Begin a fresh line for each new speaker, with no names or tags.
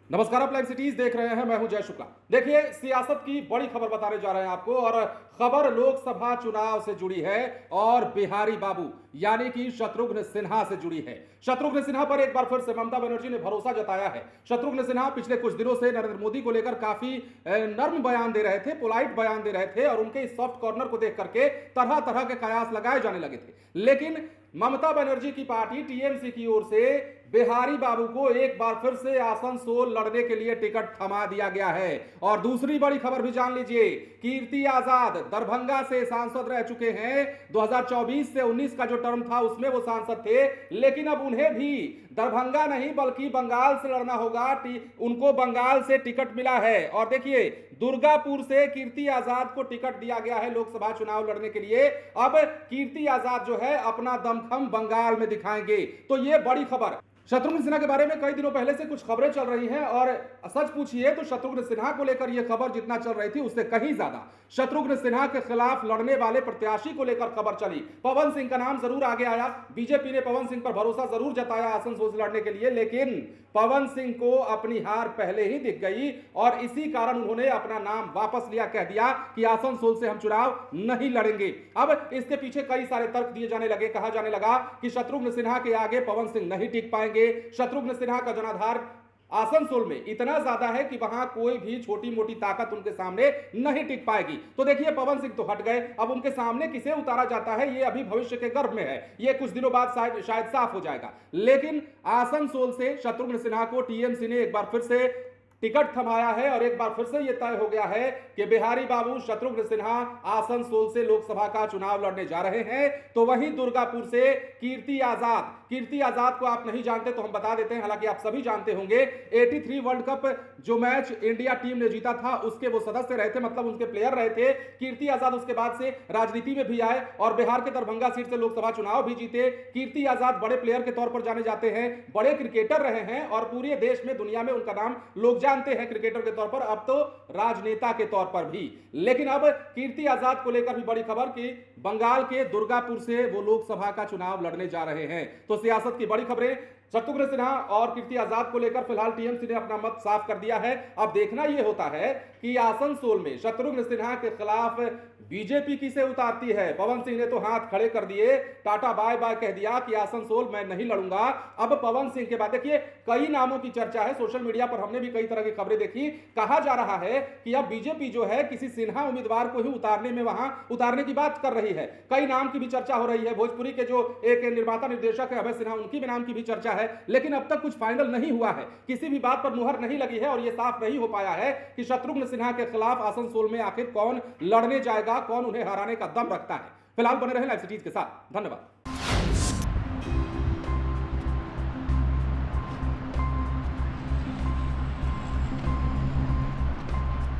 नमस्कार, आप live cities देख रहे हैं। मैं हूं जय शुक्ला। देखिए, सियासत की बड़ी खबर बताने जा रहे हैं आपको, और खबर लोकसभा चुनाव से जुड़ी है और बिहारी बाबू यानी कि शत्रुघ्न सिन्हा से जुड़ी है। शत्रुघ्न सिन्हा पर एक बार फिर से ममता बनर्जी ने भरोसा जताया है। शत्रुघ्न सिन्हा पिछले कुछ दिनों से नरेंद्र मोदी को लेकर काफी नर्म बयान दे रहे थे, पोलाइट बयान दे रहे थे, और उनके इस सॉफ्ट कॉर्नर को देख करके तरह तरह के कयास लगाए जाने लगे थे। लेकिन ममता बनर्जी की पार्टी टीएमसी की ओर से बिहारी बाबू को एक बार फिर से आसनसोल लड़ने के लिए टिकट थमा दिया गया है। और दूसरी बड़ी खबर भी जान लीजिए, कीर्ति आजाद दरभंगा से सांसद रह चुके हैं। 2024 से 19 का जो टर्म था उसमें वो सांसद थे, लेकिन अब उन्हें भी दरभंगा नहीं बल्कि बंगाल से लड़ना होगा। उनको बंगाल से टिकट मिला है। और देखिए, दुर्गापुर से कीर्ति आजाद को टिकट दिया गया है लोकसभा चुनाव लड़ने के लिए। अब कीर्ति आजाद जो है अपना दमखम बंगाल में दिखाएंगे। तो ये बड़ी खबर। शत्रुघ्न सिन्हा के बारे में कई दिनों पहले से कुछ खबरें चल रही हैं, और सच पूछिए तो शत्रुघ्न सिन्हा को लेकर यह खबर जितना चल रही थी उससे कहीं ज्यादा शत्रुघ्न सिन्हा के खिलाफ लड़ने वाले प्रत्याशी को लेकर खबर चली। पवन सिंह का नाम जरूर आगे आया। बीजेपी ने पवन सिंह पर भरोसा जरूर जताया आसनसोल से लड़ने के लिए, लेकिन पवन सिंह को अपनी हार पहले ही दिख गई और इसी कारण उन्होंने अपना नाम वापस लिया, कह दिया कि आसनसोल से हम चुनाव नहीं लड़ेंगे। अब इसके पीछे कई सारे तर्क दिए जाने लगे। कहा जाने लगा कि शत्रुघ्न सिन्हा के आगे पवन सिंह नहीं टिक पाएंगे। शत्रुघ्न सिन्हा का जनाधार आसनसोल में इतना ज्यादा है कि वहां कोई भी छोटी मोटी ताकत उनके सामने नहीं टिक पाएगी। तो देखिए, पवन सिंह तो हट गए, अब उनके सामने किसे उतारा जाता है ये अभी भविष्य के गर्भ में है। ये कुछ दिनों बाद शायद साफ हो जाएगा। लेकिन आसनसोल से शत्रुघ्न सिन्हा को टीएमसी ने एक बार फिर से टिकट थमाया है, और एक बार फिर से यह तय हो गया है कि बिहारी बाबू शत्रुघ्न सिन्हा आसनसोल से लोकसभा का चुनाव लड़ने जा रहे हैं। तो वहीं दुर्गापुर से कीर्ति आजाद को आप नहीं जानते तो हम बता देते हैं, हालांकि आप सभी जानते होंगे। 83 वर्ल्ड कप जो मैच इंडिया टीम ने जीता था उसके वो सदस्य रहे थे, मतलब उनके प्लेयर रहे थे। कीर्ति आजाद उसके बाद से राजनीति में भी आए और बिहार के दरभंगा सीट से लोकसभा चुनाव भी जीते। कीर्ति आजाद बड़े प्लेयर के तौर पर जाने जाते हैं, बड़े क्रिकेटर रहे हैं, और पूरे देश में दुनिया में उनका नाम लोग जानते हैं क्रिकेटर के तौर पर, अब तो राजनेता के तौर पर भी। लेकिन अब कीर्ति आजाद को लेकर भी बड़ी खबर कि बंगाल के दुर्गापुर से वो लोकसभा का चुनाव लड़ने जा रहे हैं। तो सियासत की बड़ी खबरें शत्रुघ्न सिन्हा और कीर्ति आजाद को लेकर फिलहाल टीएमसी ने अपना मत साफ कर दिया है। अब देखना यह होता है कि आसनसोल में शत्रुघ्न सिन्हा के खिलाफ बीजेपी किसे उतारती है। पवन सिंह ने तो हाथ खड़े कर दिए, टाटा बाय बाय कह दिया कि आसनसोल मैं नहीं लड़ूंगा। अब पवन सिंह के बाद देखिए, कई नामों की चर्चा है सोशल मीडिया पर, हमने भी कई तरह की खबरें देखी। कहा जा रहा है कि अब बीजेपी जो है किसी सिन्हा उम्मीदवार को ही उतारने की बात कर रही है। कई नाम की भी चर्चा हो रही है। भोजपुरी के जो एक निर्माता निर्देशक है अभय सिन्हा, उनकी भी नाम की भी चर्चा है, लेकिन अब तक कुछ फाइनल नहीं हुआ है। किसी भी बात पर मुहर नहीं लगी है, और यह साफ नहीं हो पाया है कि शत्रुघ्न सिन्हा के खिलाफ आसनसोल में आखिर कौन लड़ने जाएगा, कौन उन्हें हराने का दम रखता है। फिलहाल बने रहे लाइव सिटीज के साथ। धन्यवाद।